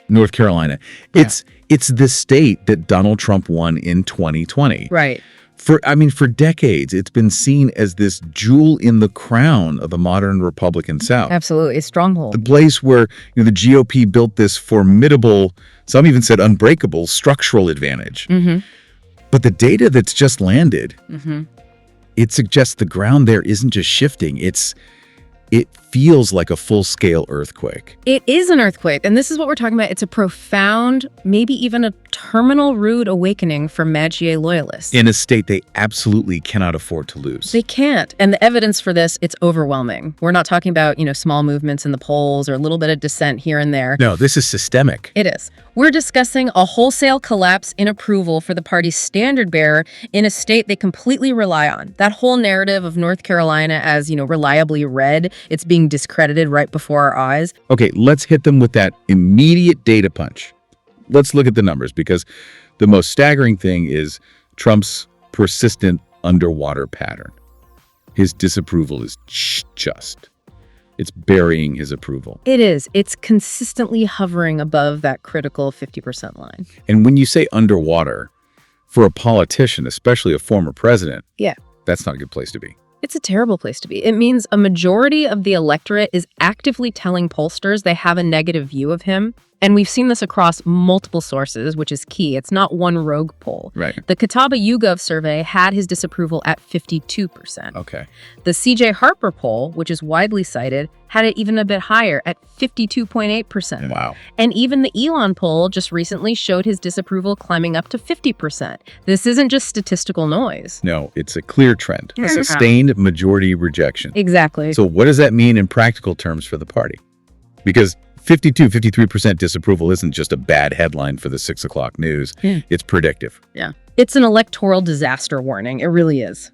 North Carolina. It's the state that Donald Trump won in 2020. Right. For decades, it's been seen as this jewel in the crown of the modern Republican South. Absolutely. A stronghold. The place where the GOP built this formidable, some even said unbreakable, structural advantage. Mm-hmm. But the data that's just landed, Mm-hmm. it suggests the ground there isn't just shifting. It feels like a full-scale earthquake. It is an earthquake, and this is what we're talking about. It's a profound, maybe even a terminal rude awakening for MAGA loyalists. In a state they absolutely cannot afford to lose. They can't. And the evidence for this, it's overwhelming. We're not talking about, small movements in the polls or a little bit of dissent here and there. No, this is systemic. It is. We're discussing a wholesale collapse in approval for the party's standard bearer in a state they completely rely on. That whole narrative of North Carolina as, reliably red, it's being discredited right before our eyes. Okay, let's hit them with that immediate data punch. Let's look at the numbers, because the most staggering thing is Trump's persistent underwater pattern. His disapproval is it's burying his approval. It is. It's consistently hovering above that critical 50% line. And when you say underwater, for a politician, especially a former president, that's not a good place to be. It's a terrible place to be. It means a majority of the electorate is actively telling pollsters they have a negative view of him. And we've seen this across multiple sources, which is key. It's not one rogue poll. Right. The Catawba YouGov survey had his disapproval at 52%. Okay. The C.J. Harper poll, which is widely cited, had it even a bit higher at 52.8%. Wow. And even the Elon poll just recently showed his disapproval climbing up to 50%. This isn't just statistical noise. No, it's a clear trend. A sustained majority rejection. Exactly. So what does that mean in practical terms for the party? Because 53% disapproval isn't just a bad headline for the 6 o'clock news. It's predictive. Yeah. It's an electoral disaster warning. It really is.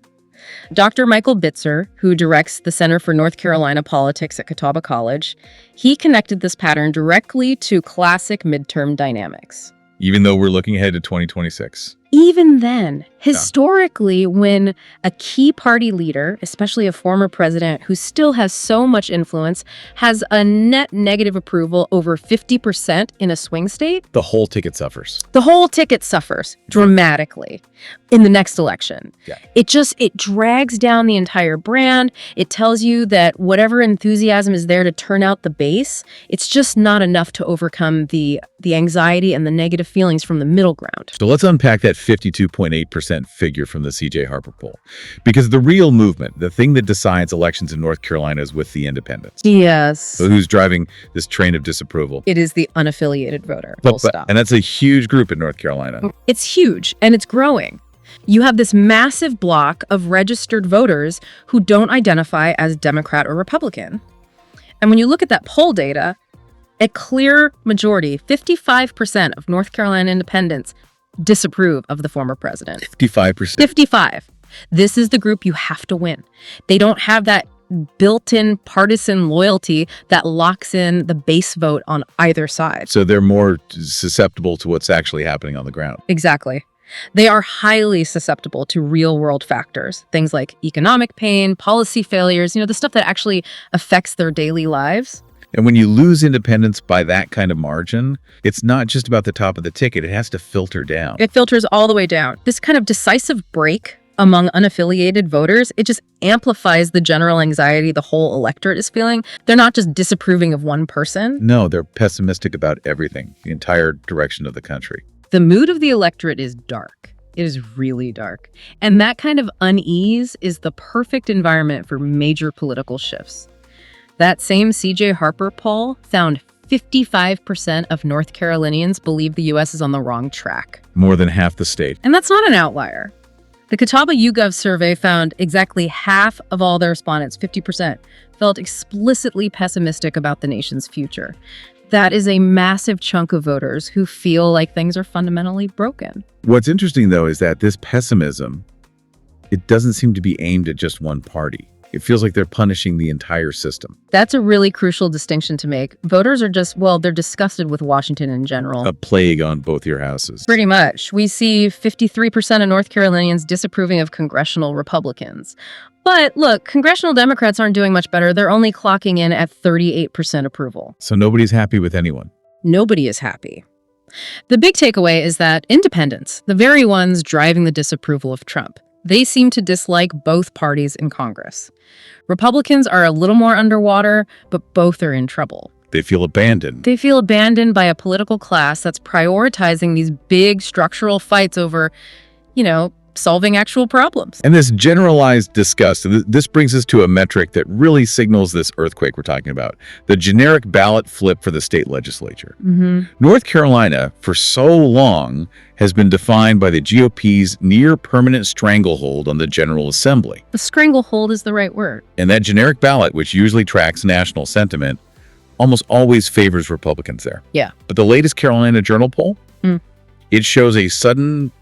Dr. Michael Bitzer, who directs the Center for North Carolina Politics at Catawba College, he connected this pattern directly to classic midterm dynamics. Even though we're looking ahead to 2026. Even then, historically, when a key party leader, especially a former president who still has so much influence, has a net negative approval over 50% in a swing state, The whole ticket suffers. the whole ticket suffers dramatically in the next election. Yeah. It drags down the entire brand. It tells you that whatever enthusiasm is there to turn out the base, it's just not enough to overcome the anxiety and the negative feelings from the middle ground. So let's unpack that 52.8% figure from the C.J. Harper poll. Because the real movement, the thing that decides elections in North Carolina, is with the independents. Yes. So who's driving this train of disapproval? It is the unaffiliated voter. Full stop. And that's a huge group in North Carolina. It's huge, and it's growing. You have this massive block of registered voters who don't identify as Democrat or Republican. And when you look at that poll data, a clear majority, 55% of North Carolina independents, disapprove of the former president. 55%. 55. This is the group you have to win. They don't have that built-in partisan loyalty that locks in the base vote on either side. So they're more susceptible to what's actually happening on the ground. Exactly. They are highly susceptible to real-world factors, things like economic pain, policy failures, the stuff that actually affects their daily lives. And when you lose independence by that kind of margin, it's not just about the top of the ticket. It has to filter down. It filters all the way down. This kind of decisive break among unaffiliated voters, it just amplifies the general anxiety the whole electorate is feeling. They're not just disapproving of one person. No, they're pessimistic about everything, the entire direction of the country. The mood of the electorate is dark. It is really dark. And that kind of unease is the perfect environment for major political shifts. That same C.J. Harper poll found 55% of North Carolinians believe the U.S. is on the wrong track. More than half the state. And that's not an outlier. The Catawba YouGov survey found exactly half of all their respondents, 50%, felt explicitly pessimistic about the nation's future. That is a massive chunk of voters who feel like things are fundamentally broken. What's interesting, though, is that this pessimism, it doesn't seem to be aimed at just one party. It feels like they're punishing the entire system. That's a really crucial distinction to make. Voters are just, they're disgusted with Washington in general. A plague on both your houses. Pretty much. We see 53% of North Carolinians disapproving of congressional Republicans. But look, congressional Democrats aren't doing much better. They're only clocking in at 38% approval. So nobody's happy with anyone. Nobody is happy. The big takeaway is that independents, the very ones driving the disapproval of Trump, they seem to dislike both parties in Congress. Republicans are a little more underwater, but both are in trouble. They feel abandoned. They feel abandoned by a political class that's prioritizing these big structural fights over, solving actual problems. And this generalized disgust, this brings us to a metric that really signals this earthquake we're talking about, the generic ballot flip for the state legislature. North Carolina, for so long, has been defined by the GOP's near-permanent stranglehold on the General Assembly. The stranglehold is the right word. And that generic ballot, which usually tracks national sentiment, almost always favors Republicans there. Yeah. But the latest Carolina Journal poll, it shows a sudden,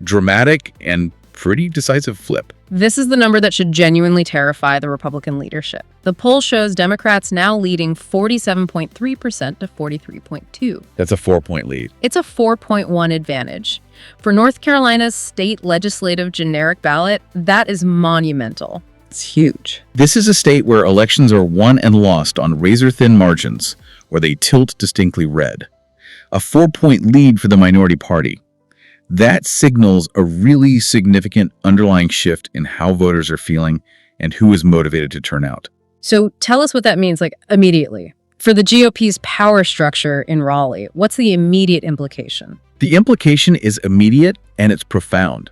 dramatic, and pretty decisive flip. This is the number that should genuinely terrify the Republican leadership. The poll shows Democrats now leading 47.3% to 43.2%. That's a 4-point lead. It's a 4.1 advantage. For North Carolina's state legislative generic ballot, that is monumental. It's huge. This is a state where elections are won and lost on razor-thin margins, where they tilt distinctly red. A 4-point lead for the minority party. That signals a really significant underlying shift in how voters are feeling and who is motivated to turn out. So tell us what that means, immediately. For the GOP's power structure in Raleigh, what's the immediate implication? The implication is immediate and it's profound.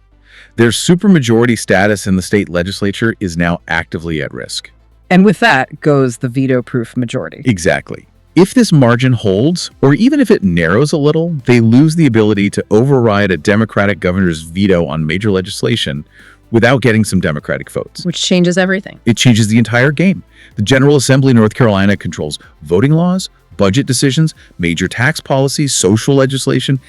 Their supermajority status in the state legislature is now actively at risk. And with that goes the veto-proof majority. Exactly. If this margin holds, or even if it narrows a little, they lose the ability to override a Democratic governor's veto on major legislation without getting some Democratic votes. Which changes everything. It changes the entire game. The General Assembly of North Carolina controls voting laws, budget decisions, major tax policies, social legislation,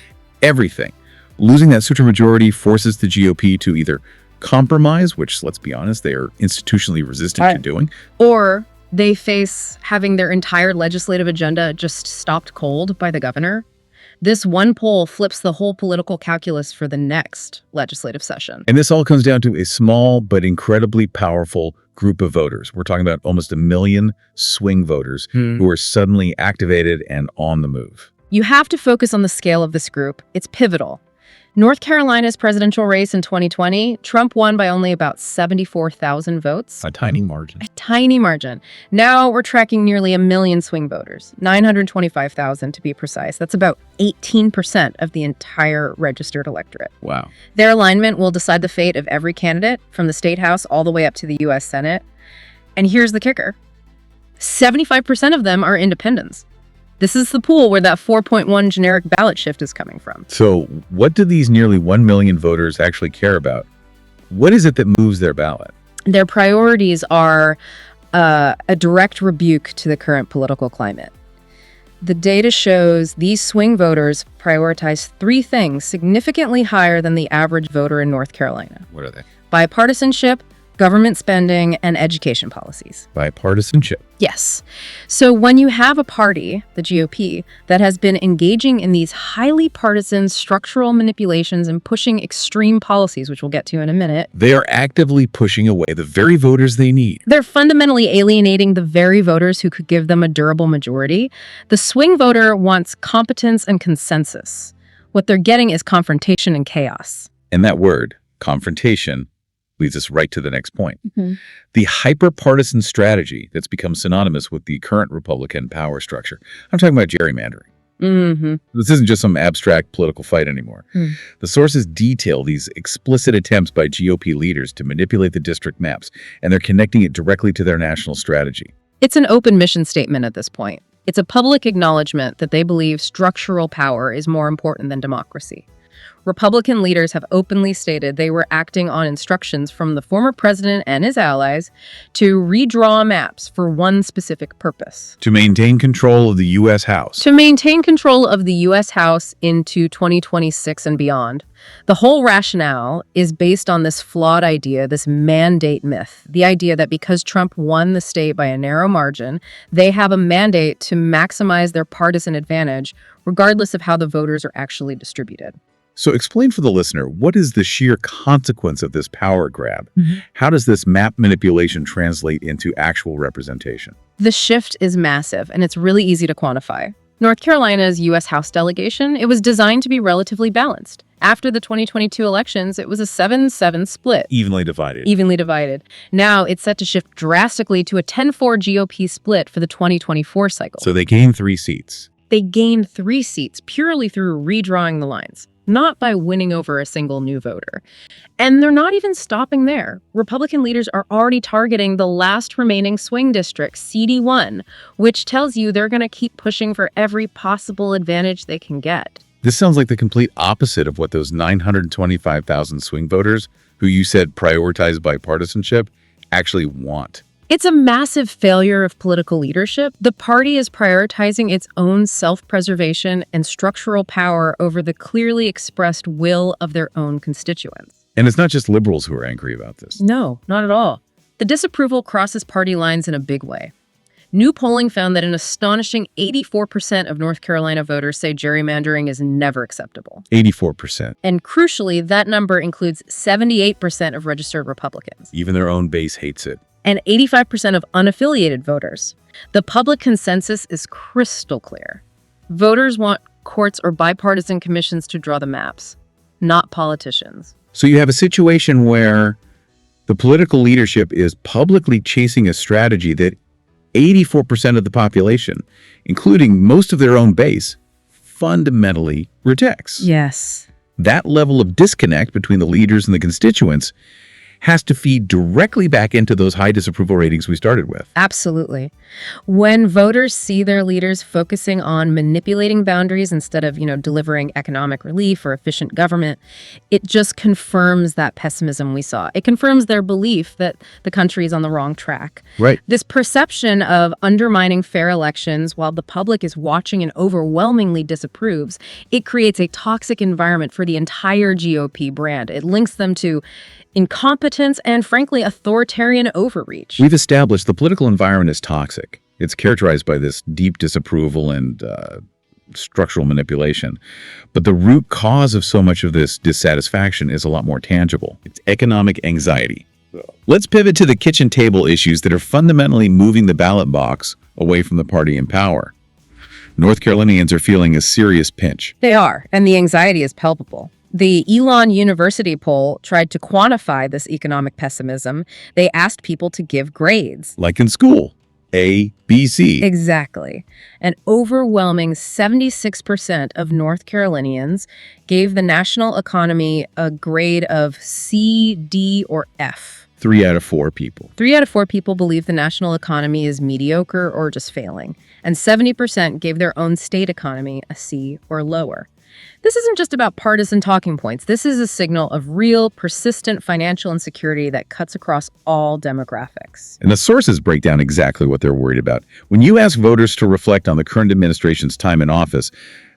everything. Losing that supermajority forces the GOP to either compromise, which, let's be honest, they are institutionally resistant to doing, or they face having their entire legislative agenda just stopped cold by the governor. This one poll flips the whole political calculus for the next legislative session. And this all comes down to a small but incredibly powerful group of voters. We're talking about almost 1 million swing voters who are suddenly activated and on the move. You have to focus on the scale of this group. It's pivotal. North Carolina's presidential race in 2020, Trump won by only about 74,000 votes. A tiny margin. A tiny margin. Now we're tracking nearly 1 million swing voters, 925,000 to be precise. That's about 18% of the entire registered electorate. Wow. Their alignment will decide the fate of every candidate from the state house all the way up to the U.S. Senate. And here's the kicker. 75% of them are independents. This is the pool where that 4.1 generic ballot shift is coming from. So what do these nearly 1 million voters actually care about? What is it that moves their ballot? Their priorities are a direct rebuke to the current political climate. The data shows these swing voters prioritize 3 things significantly higher than the average voter in North Carolina. What are they? Bipartisanship, government spending, and education policies. Bipartisanship. Yes. So when you have a party, the GOP, that has been engaging in these highly partisan structural manipulations and pushing extreme policies, which we'll get to in a minute, they are actively pushing away the very voters they need. They're fundamentally alienating the very voters who could give them a durable majority. The swing voter wants competence and consensus. What they're getting is confrontation and chaos. And that word, confrontation, leads us right to the next point. The hyper-partisan strategy that's become synonymous with the current Republican power structure. I'm talking about gerrymandering. This isn't just some abstract political fight anymore. The sources detail these explicit attempts by GOP leaders to manipulate the district maps, and they're connecting it directly to their national strategy. It's an open mission statement at this point. It's a public acknowledgement that they believe structural power is more important than democracy. Republican leaders have openly stated they were acting on instructions from the former president and his allies to redraw maps for one specific purpose. To maintain control of the U.S. House. To maintain control of the U.S. House into 2026 and beyond. The whole rationale is based on this flawed idea, this mandate myth, the idea that because Trump won the state by a narrow margin, they have a mandate to maximize their partisan advantage, regardless of how the voters are actually distributed. So explain for the listener, what is the sheer consequence of this power grab? How does this map manipulation translate into actual representation? The shift is massive, and it's really easy to quantify. North Carolina's U.S. House delegation, it was designed to be relatively balanced. After the 2022 elections, it was a 7-7 split. Evenly divided. Evenly divided. Now it's set to shift drastically to a 10-4 GOP split for the 2024 cycle. So they gained 3 seats. They gained 3 seats purely through redrawing the lines, not by winning over a single new voter. And they're not even stopping there. Republican leaders are already targeting the last remaining swing district, CD1, which tells you they're going to keep pushing for every possible advantage they can get. This sounds like the complete opposite of what those 925,000 swing voters, who you said prioritize bipartisanship, actually want. It's a massive failure of political leadership. The party is prioritizing its own self-preservation and structural power over the clearly expressed will of their own constituents. And it's not just liberals who are angry about this. No, not at all. The disapproval crosses party lines in a big way. New polling found that an astonishing 84% of North Carolina voters say gerrymandering is never acceptable. 84%. And crucially, that number includes 78% of registered Republicans. Even their own base hates it. And 85% of unaffiliated voters. The public consensus is crystal clear. Voters want courts or bipartisan commissions to draw the maps, not politicians. So you have a situation where the political leadership is publicly chasing a strategy that 84% of the population, including most of their own base, fundamentally rejects. Yes. That level of disconnect between the leaders and the constituents has to feed directly back into those high disapproval ratings we started with. Absolutely. When voters see their leaders focusing on manipulating boundaries instead of, delivering economic relief or efficient government, it just confirms that pessimism we saw. It confirms their belief that the country is on the wrong track. Right. This perception of undermining fair elections while the public is watching and overwhelmingly disapproves, it creates a toxic environment for the entire GOP brand. It links them to incompetence and, frankly, authoritarian overreach. We've established the political environment is toxic. It's characterized by this deep disapproval and structural manipulation. But the root cause of so much of this dissatisfaction is a lot more tangible. It's economic anxiety. Let's pivot to the kitchen table issues that are fundamentally moving the ballot box away from the party in power. North Carolinians are feeling a serious pinch. They are, and the anxiety is palpable. The Elon University poll tried to quantify this economic pessimism. They asked people to give grades. Like in school, A, B, C. Exactly. An overwhelming 76% of North Carolinians gave the national economy a grade of C, D, or F. 3 out of 4 people. 3 out of 4 people believe the national economy is mediocre or just failing. And 70% gave their own state economy a C or lower. This isn't just about partisan talking points. This is a signal of real, persistent financial insecurity that cuts across all demographics. And the sources break down exactly what they're worried about. When you ask voters to reflect on the current administration's time in office,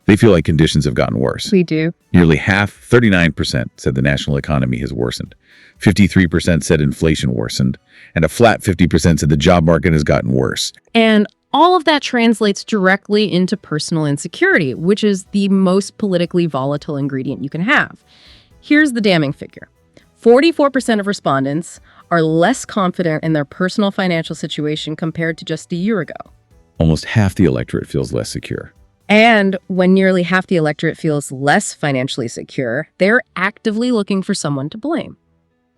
they feel like conditions have gotten worse. We do. Nearly half, 39%, said the national economy has worsened. 53% said inflation worsened. And a flat 50% said the job market has gotten worse. And all of that translates directly into personal insecurity, which is the most politically volatile ingredient you can have. Here's the damning figure. 44% of respondents are less confident in their personal financial situation compared to just a year ago. Almost half the electorate feels less secure. And when nearly half the electorate feels less financially secure, they're actively looking for someone to blame.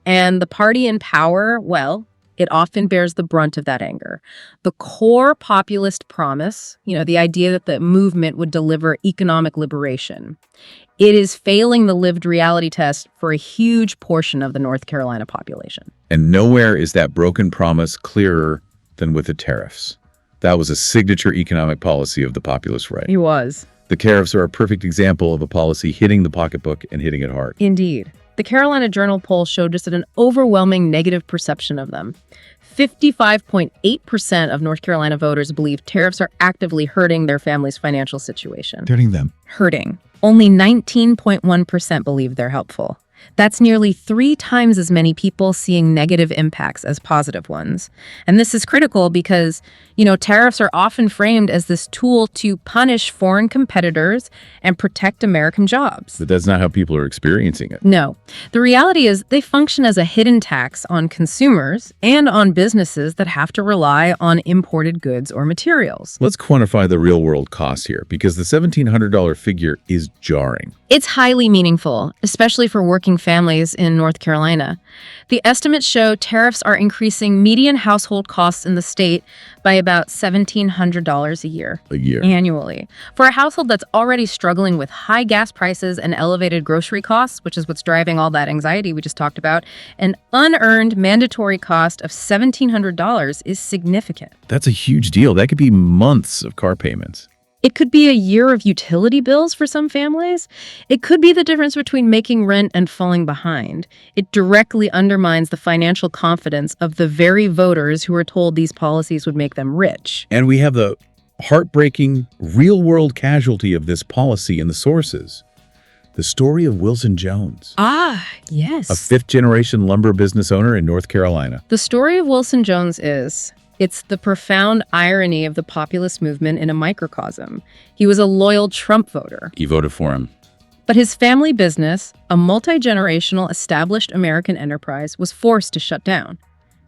And the party in power, well, it often bears the brunt of that anger. The core populist promise, the idea that the movement would deliver economic liberation, it is failing the lived reality test for a huge portion of the North Carolina population. And nowhere is that broken promise clearer than with the tariffs. That was a signature economic policy of the populist right. It was. The tariffs are a perfect example of a policy hitting the pocketbook and hitting it hard. Indeed. The Carolina Journal poll showed just an overwhelming negative perception of them. 55.8% of North Carolina voters believe tariffs are actively hurting their family's financial situation. Hurting them. Hurting. Only 19.1% believe they're helpful. That's nearly 3 times as many people seeing negative impacts as positive ones. And this is critical because, tariffs are often framed as this tool to punish foreign competitors and protect American jobs. But that's not how people are experiencing it. No. The reality is they function as a hidden tax on consumers and on businesses that have to rely on imported goods or materials. Let's quantify the real-world cost here, because the $1,700 figure is jarring. It's highly meaningful, especially for working families in North Carolina. The estimates show tariffs are increasing median household costs in the state by about $1,700 a year. Annually. For a household that's already struggling with high gas prices and elevated grocery costs, which is what's driving all that anxiety we just talked about, an unearned mandatory cost of $1,700 is significant. That's a huge deal. That could be months of car payments. It could be a year of utility bills for some families. It could be the difference between making rent and falling behind. It directly undermines the financial confidence of the very voters who are told these policies would make them rich. And we have the heartbreaking, real-world casualty of this policy in the sources. The story of Wilson Jones. Yes. A fifth-generation lumber business owner in North Carolina. The story of Wilson Jones it's the profound irony of the populist movement in a microcosm. He was a loyal Trump voter. He voted for him. But his family business, a multi-generational established American enterprise, was forced to shut down,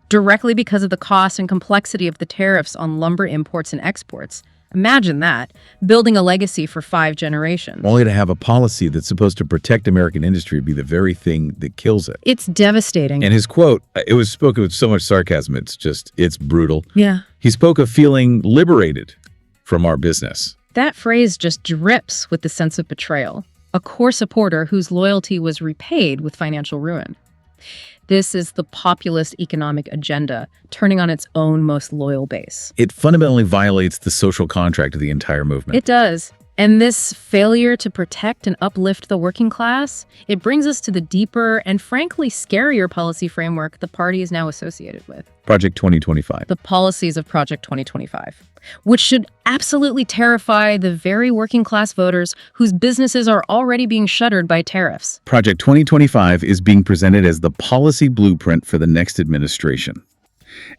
directly because of the cost and complexity of the tariffs on lumber imports and exports. Imagine that, building a legacy for 5 generations. Only to have a policy that's supposed to protect American industry be the very thing that kills it. It's devastating. And his quote, it was spoken with so much sarcasm, it's brutal. Yeah. He spoke of feeling liberated from our business. That phrase just drips with the sense of betrayal. A core supporter whose loyalty was repaid with financial ruin. This is the populist economic agenda, turning on its own most loyal base. It fundamentally violates the social contract of the entire movement. It does. And this failure to protect and uplift the working class, it brings us to the deeper and frankly scarier policy framework the party is now associated with. Project 2025. The policies of Project 2025, which should absolutely terrify the very working class voters whose businesses are already being shuttered by tariffs. Project 2025 is being presented as the policy blueprint for the next administration.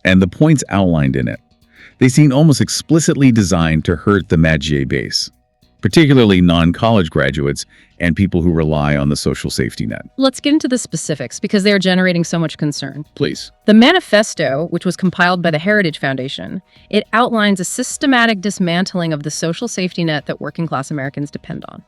And the points outlined in it, they seem almost explicitly designed to hurt the MAGA base, particularly non-college graduates and people who rely on the social safety net. Let's get into the specifics because they are generating so much concern. Please. The manifesto, which was compiled by the Heritage Foundation, it outlines a systematic dismantling of the social safety net that working class Americans depend on.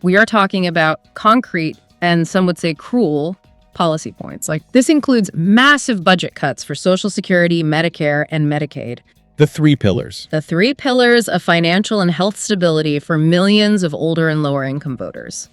We are talking about concrete and some would say cruel policy points. This includes massive budget cuts for Social Security, Medicare, and Medicaid. The 3 pillars. The 3 pillars of financial and health stability for millions of older and lower income voters.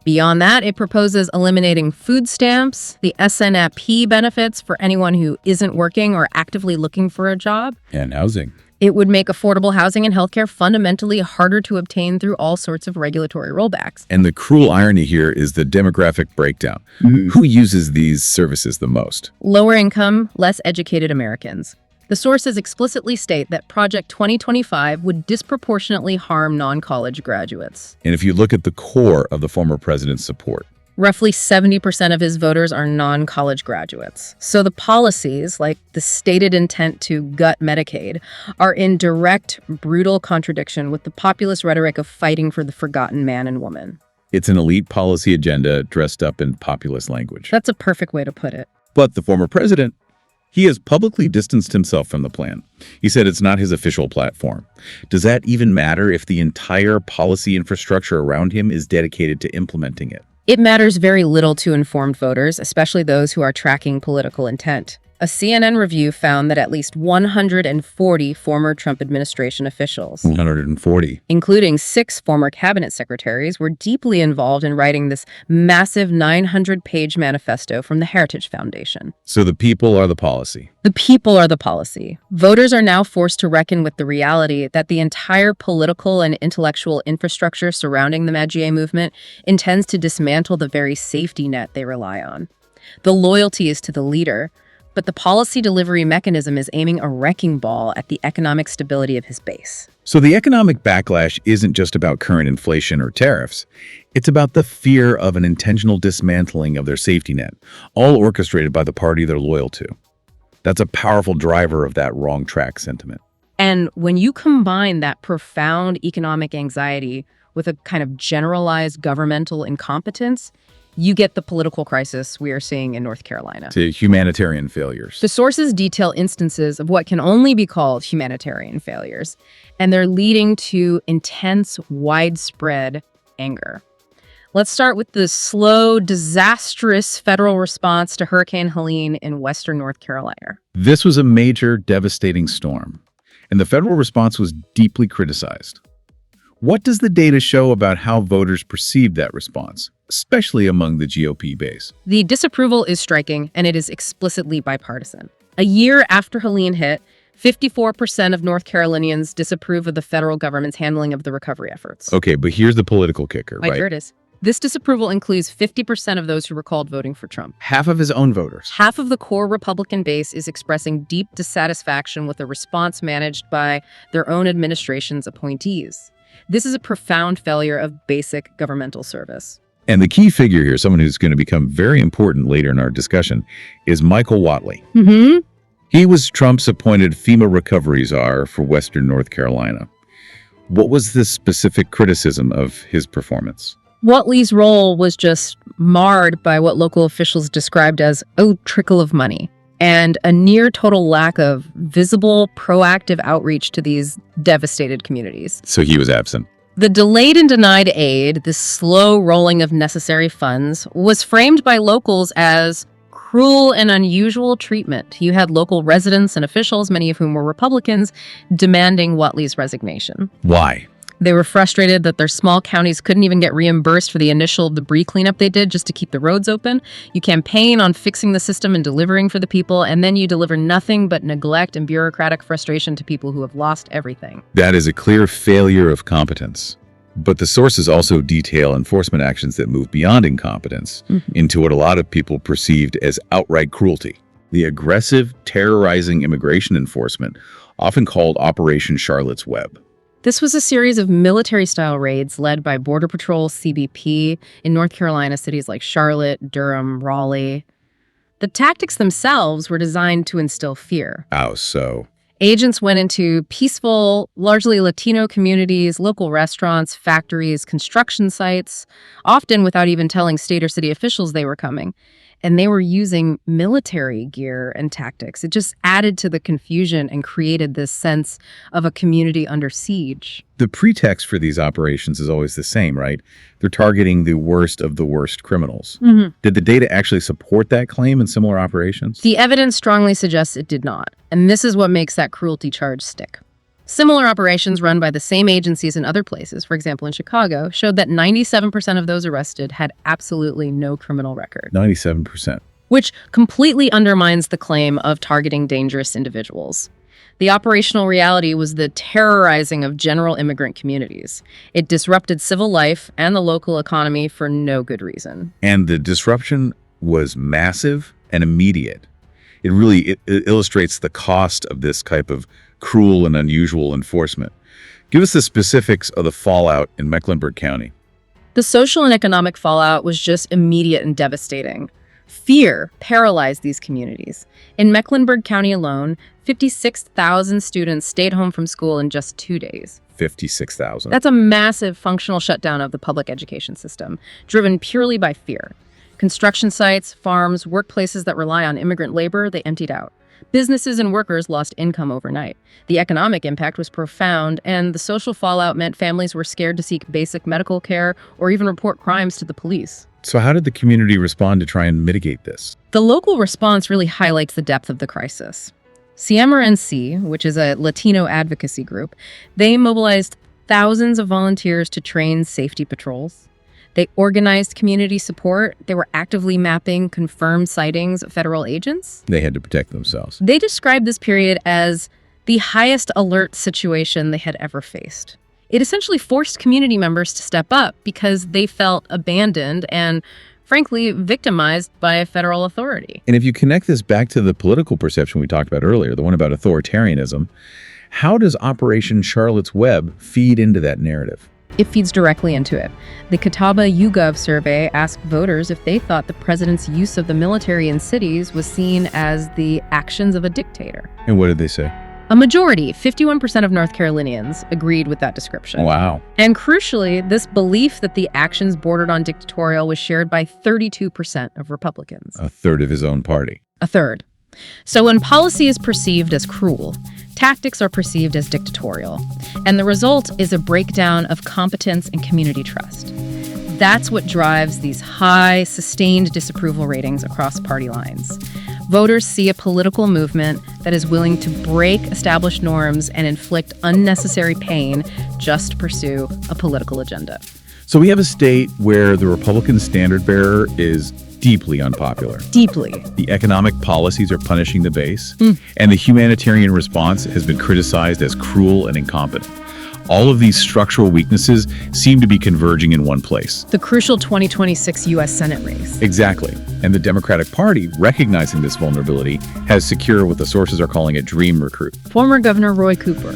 Beyond that, it proposes eliminating food stamps, the SNAP benefits for anyone who isn't working or actively looking for a job. And housing. It would make affordable housing and healthcare fundamentally harder to obtain through all sorts of regulatory rollbacks. And the cruel irony here is the demographic breakdown. Who uses these services the most? Lower income, less educated Americans. The sources explicitly state that Project 2025 would disproportionately harm non-college graduates. And if you look at the core of the former president's support, roughly 70% of his voters are non-college graduates. So the policies, like the stated intent to gut Medicaid, are in direct, brutal contradiction with the populist rhetoric of fighting for the forgotten man and woman. It's an elite policy agenda dressed up in populist language. That's a perfect way to put it. But the former president, he has publicly distanced himself from the plan. He said it's not his official platform. Does that even matter if the entire policy infrastructure around him is dedicated to implementing it? It matters very little to informed voters, especially those who are tracking political intent. A CNN review found that at least 140 former Trump administration officials, 140, including 6 former cabinet secretaries, were deeply involved in writing this massive 900-page manifesto from the Heritage Foundation. So the people are the policy. The people are the policy. Voters are now forced to reckon with the reality that the entire political and intellectual infrastructure surrounding the MAGA movement intends to dismantle the very safety net they rely on. The loyalty is to the leader, but the policy delivery mechanism is aiming a wrecking ball at the economic stability of his base. So the economic backlash isn't just about current inflation or tariffs. It's about the fear of an intentional dismantling of their safety net, all orchestrated by the party they're loyal to. That's a powerful driver of that wrong track sentiment. And when you combine that profound economic anxiety with a kind of generalized governmental incompetence, you get the political crisis we are seeing in North Carolina. To humanitarian failures. The sources detail instances of what can only be called humanitarian failures, and they're leading to intense, widespread anger. Let's start with the slow, disastrous federal response to Hurricane Helene in western North Carolina. This was a major, devastating storm, and the federal response was deeply criticized. What does the data show about how voters perceived that response, especially among the GOP base? The disapproval is striking, and it is explicitly bipartisan. A year after Helene hit, 54% of North Carolinians disapprove of the federal government's handling of the recovery efforts. Okay, but here's the political kicker, right? Here it is. This disapproval includes 50% of those who recalled voting for Trump. Half of his own voters. Half of the core Republican base is expressing deep dissatisfaction with a response managed by their own administration's appointees. This is a profound failure of basic governmental service. And the key figure here, someone who's going to become very important later in our discussion, is Michael Whatley. He was Trump's appointed FEMA recovery czar for Western North Carolina. What was the specific criticism of his performance? Whatley's role was just marred by what local officials described as a trickle of money and a near total lack of visible, proactive outreach to these devastated communities. So he was absent. The delayed and denied aid, this slow rolling of necessary funds, was framed by locals as cruel and unusual treatment. You had local residents and officials, many of whom were Republicans, demanding Whatley's resignation. Why? They were frustrated that their small counties couldn't even get reimbursed for the initial debris cleanup they did just to keep the roads open. You campaign on fixing the system and delivering for the people, and then you deliver nothing but neglect and bureaucratic frustration to people who have lost everything. That is a clear failure of competence. But the sources also detail enforcement actions that move beyond incompetence into what a lot of people perceived as outright cruelty. The aggressive, terrorizing immigration enforcement, often called Operation Charlotte's Web. This was a series of military-style raids led by Border Patrol CBP in North Carolina cities like Charlotte, Durham, Raleigh. The tactics themselves were designed to instill fear. How so? Agents went into peaceful, largely Latino communities, local restaurants, factories, construction sites, often without even telling state or city officials they were coming. And they were using military gear and tactics. It just added to the confusion and created this sense of a community under siege. The pretext for these operations is always the same, right? They're targeting the worst of the worst criminals. Did the data actually support that claim in similar operations? The evidence strongly suggests it did not. And this is what makes that cruelty charge stick. Similar operations run by the same agencies in other places, for example in Chicago, showed that 97% of those arrested had absolutely no criminal record. 97%. Which completely undermines the claim of targeting dangerous individuals. The operational reality was the terrorizing of general immigrant communities. It disrupted civil life and the local economy for no good reason. And the disruption was massive and immediate. It illustrates the cost of this type of cruel and unusual enforcement. Give us the specifics of the fallout in Mecklenburg County. The social and economic fallout was just immediate and devastating. Fear paralyzed these communities. In Mecklenburg County alone, 56,000 students stayed home from school in just 2 days. 56,000. That's a massive functional shutdown of the public education system, driven purely by fear. Construction sites, farms, workplaces that rely on immigrant labor, they emptied out. Businesses and workers lost income overnight. The economic impact was profound, and the social fallout meant families were scared to seek basic medical care or even report crimes to the police. So how did the community respond to try and mitigate this? The local response really highlights the depth of the crisis. CMRNC, which is a Latino advocacy group, they mobilized thousands of volunteers to train safety patrols. They organized community support. They were actively mapping confirmed sightings of federal agents. They had to protect themselves. They described this period as the highest alert situation they had ever faced. It essentially forced community members to step up because they felt abandoned and frankly, victimized by a federal authority. And if you connect this back to the political perception we talked about earlier, the one about authoritarianism, how does Operation Charlotte's Web feed into that narrative? It feeds directly into it. The Catawba YouGov survey asked voters if they thought the president's use of the military in cities was seen as the actions of a dictator. And what did they say? A majority, 51% of North Carolinians, agreed with that description. Wow. And crucially, this belief that the actions bordered on dictatorial was shared by 32% of Republicans. A third of his own party. A third. So when policy is perceived as cruel, tactics are perceived as dictatorial, and the result is a breakdown of competence and community trust. That's what drives these high, sustained disapproval ratings across party lines. Voters see a political movement that is willing to break established norms and inflict unnecessary pain just to pursue a political agenda. So we have a state where the Republican standard bearer is deeply unpopular. Deeply. The economic policies are punishing the base, and the humanitarian response has been criticized as cruel and incompetent. All of these structural weaknesses seem to be converging in one place. The crucial 2026 U.S. Senate race. Exactly. And the Democratic Party, recognizing this vulnerability, has secured what the sources are calling a dream recruit. Former Governor Roy Cooper.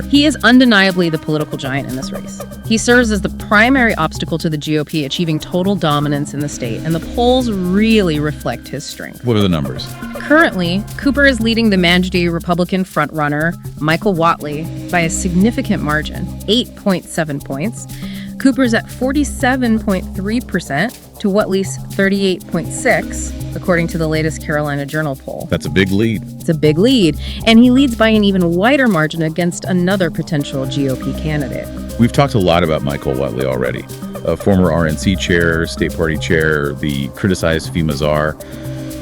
He is undeniably the political giant in this race. He serves as the primary obstacle to the GOP achieving total dominance in the state, and the polls really reflect his strength. What are the numbers? Currently, Cooper is leading the Manatee Republican frontrunner, Michael Whatley, by a significant margin, 8.7 points. Cooper's at 47.3% to Whatley's 38.6%, according to the latest Carolina Journal poll. That's a big lead. It's a big lead, and he leads by an even wider margin against another potential GOP candidate. We've talked a lot about Michael Whatley already. A former RNC chair, state party chair, the criticized FEMA czar.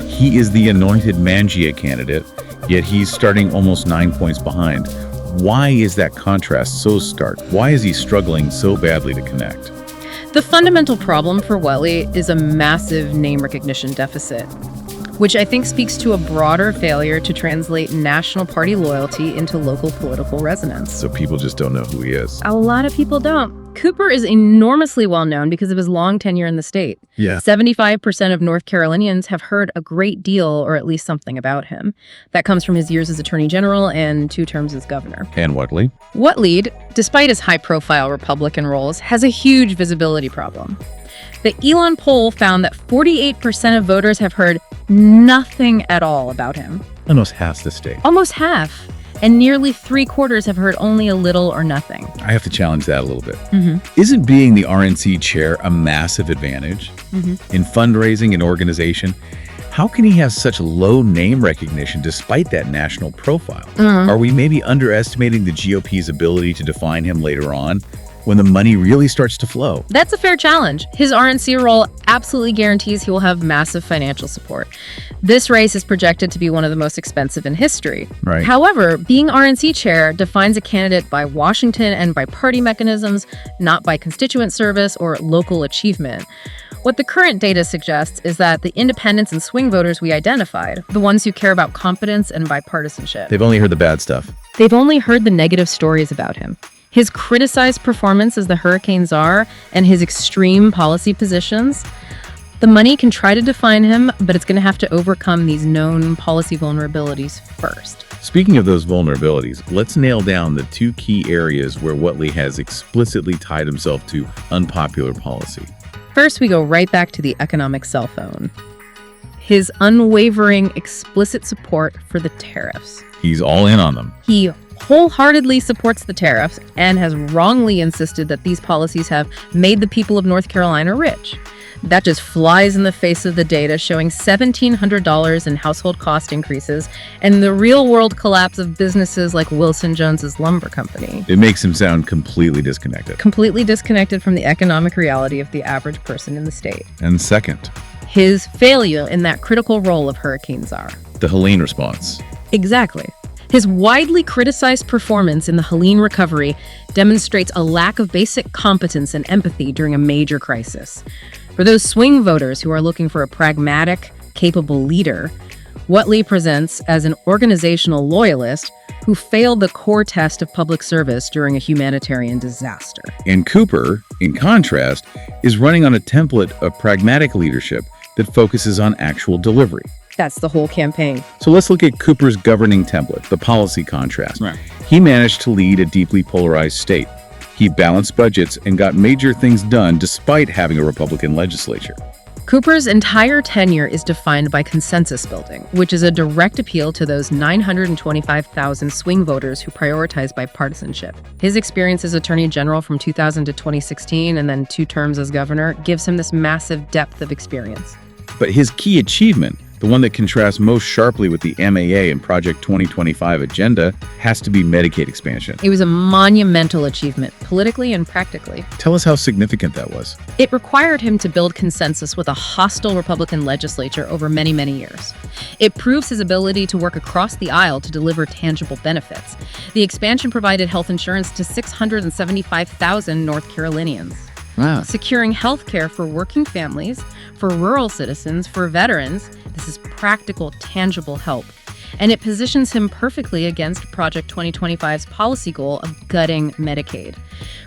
He is the anointed Mangia candidate, yet he's starting almost 9 points behind. Why is that contrast so stark? Why is he struggling so badly to connect? The fundamental problem for Whatley is a massive name recognition deficit, which I think speaks to a broader failure to translate national party loyalty into local political resonance. So people just don't know who he is. A lot of people don't. Cooper is enormously well known because of his long tenure in the state. Yeah. 75% of North Carolinians have heard a great deal or at least something about him. That comes from his years as Attorney General and 2 terms as governor. And Whatley? Whatley, despite his high-profile Republican roles, has a huge visibility problem. The Elon poll found that 48% of voters have heard nothing at all about him. Almost half the state. Almost half. And nearly 3/4 have heard only a little or nothing. I have to challenge that a little bit. Isn't being the RNC chair a massive advantage in fundraising and organization? How can he have such low name recognition despite that national profile? Are we maybe underestimating the GOP's ability to define him later on when the money really starts to flow? That's a fair challenge. His RNC role absolutely guarantees he will have massive financial support. This race is projected to be one of the most expensive in history. Right. However, being RNC chair defines a candidate by Washington and by party mechanisms, not by constituent service or local achievement. What the current data suggests is that the independents and swing voters we identified, the ones who care about competence and bipartisanship, They've only heard the bad stuff. they've only heard the negative stories about him. His criticized performance as the hurricane czar and his extreme policy positions. The money can try to define him, but it's going to have to overcome these known policy vulnerabilities first. Speaking of those vulnerabilities, let's nail down the 2 key areas where Whatley has explicitly tied himself to unpopular policy. First, we go right back to the economic cell phone. His unwavering, explicit support for the tariffs. He's all in on them. He wholeheartedly supports the tariffs and has wrongly insisted that these policies have made the people of North Carolina rich. That just flies in the face of the data showing $1,700 in household cost increases and the real-world collapse of businesses like Wilson Jones's lumber company. It makes him sound completely disconnected. Completely disconnected from the economic reality of the average person in the state. And second, His failure in that critical role of hurricane czar. the Helene response. Exactly. His widely criticized performance in the Helene recovery demonstrates a lack of basic competence and empathy during a major crisis. For those swing voters who are looking for a pragmatic, capable leader, Whatley presents as an organizational loyalist who failed the core test of public service during a humanitarian disaster. And Cooper, in contrast, is running on a template of pragmatic leadership that focuses on actual delivery. That's the whole campaign. So let's look at Cooper's governing template, the policy contrast. Right. He managed to lead a deeply polarized state. He balanced budgets and got major things done despite having a Republican legislature. Cooper's entire tenure is defined by consensus building, which is a direct appeal to those 925,000 swing voters who prioritize bipartisanship. His experience as Attorney General from 2000 to 2016 and then 2 terms as governor gives him this massive depth of experience. But his key achievement, the one that contrasts most sharply with the MAA and Project 2025 agenda, has to be Medicaid expansion. It was a monumental achievement, politically and practically. Tell us how significant that was. It required him to build consensus with a hostile Republican legislature over many, many years. It proves his ability to work across the aisle to deliver tangible benefits. The expansion provided health insurance to 675,000 North Carolinians. Wow. Securing health care for working families, for rural citizens, for veterans. This is practical, tangible help. And it positions him perfectly against Project 2025's policy goal of gutting Medicaid.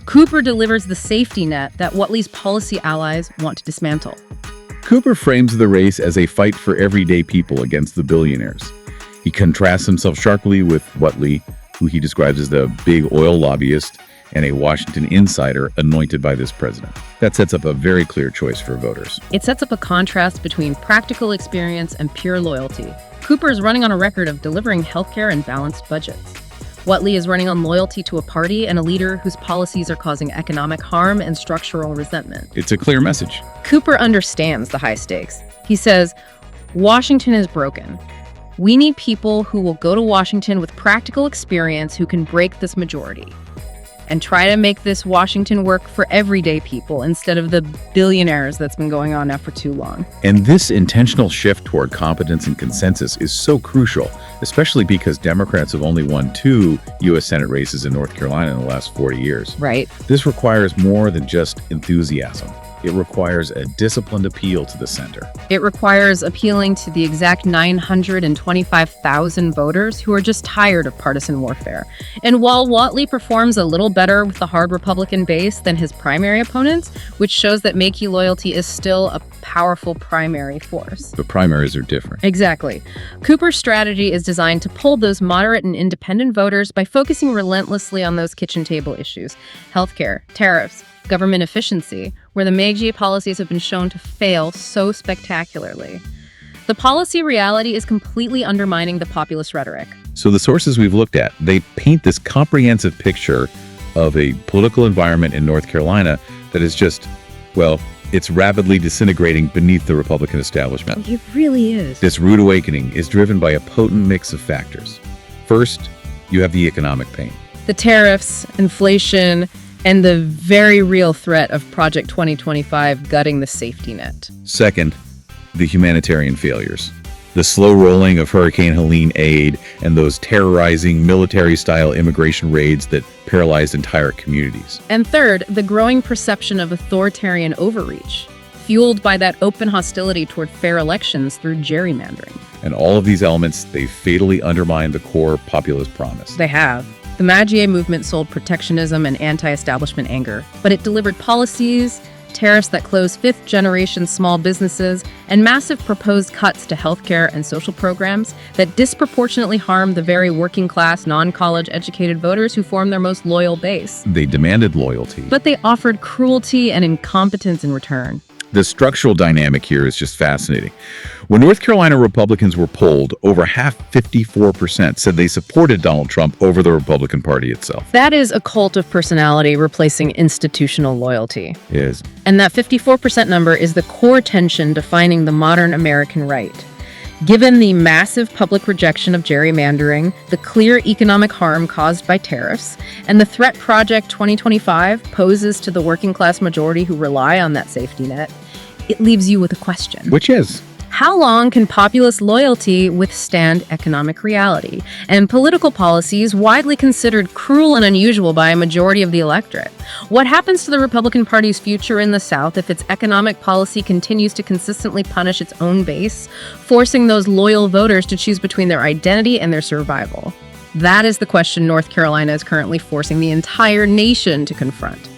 Cooper delivers the safety net that Whatley's policy allies want to dismantle. Cooper frames the race as a fight for everyday people against the billionaires. He contrasts himself sharply with Whatley, who he describes as the big oil lobbyist and a Washington insider anointed by this president. That sets up a very clear choice for voters. It sets up a contrast between practical experience and pure loyalty. Cooper is running on a record of delivering healthcare and balanced budgets. Whatley is running on loyalty to a party and a leader whose policies are causing economic harm and structural resentment. It's a clear message. Cooper understands the high stakes. He says, Washington is broken. We need people who will go to Washington with practical experience who can break this majority and try to make this Washington work for everyday people instead of the billionaires that's been going on now for too long. And this intentional shift toward competence and consensus is so crucial, especially because Democrats have only won 2 U.S. Senate races in North Carolina in the last 40 years. Right. This requires more than just enthusiasm. It requires a disciplined appeal to the center. It requires appealing to the exact 925,000 voters who are just tired of partisan warfare. And while Whatley performs a little better with the hard Republican base than his primary opponents, which shows that Makey loyalty is still a powerful primary force. The primaries are different. Exactly. Cooper's strategy is designed to pull those moderate and independent voters by focusing relentlessly on those kitchen table issues: healthcare, tariffs, government efficiency, where the MAGA policies have been shown to fail so spectacularly. The policy reality is completely undermining the populist rhetoric. So the sources we've looked at, they paint this comprehensive picture of a political environment in North Carolina that is just, well, it's rapidly disintegrating beneath the Republican establishment. It really is. This rude awakening is driven by a potent mix of factors. First, you have the economic pain. The tariffs, inflation, and the very real threat of Project 2025 gutting the safety net. Second, the humanitarian failures. The slow rolling of Hurricane Helene aid and those terrorizing military-style immigration raids that paralyzed entire communities. And third, the growing perception of authoritarian overreach, fueled by that open hostility toward fair elections through gerrymandering. And all of these elements, they fatally undermine the core populist promise. They have. The MAGA movement sold protectionism and anti-establishment anger, but it delivered policies, tariffs that close fifth-generation small businesses, and massive proposed cuts to healthcare and social programs that disproportionately harm the very working-class, non-college educated voters who form their most loyal base. They demanded loyalty. But they offered cruelty and incompetence in return. The structural dynamic here is just fascinating. When North Carolina Republicans were polled, over half, 54%, said they supported Donald Trump over the Republican Party itself. That is a cult of personality replacing institutional loyalty. Yes. And that 54% number is the core tension defining the modern American right. Given the massive public rejection of gerrymandering, the clear economic harm caused by tariffs, and the threat Project 2025 poses to the working class majority who rely on that safety net, it leaves you with a question. Which is? How long can populist loyalty withstand economic reality and political policies widely considered cruel and unusual by a majority of the electorate? What happens to the Republican Party's future in the South if its economic policy continues to consistently punish its own base, forcing those loyal voters to choose between their identity and their survival? That is the question North Carolina is currently forcing the entire nation to confront.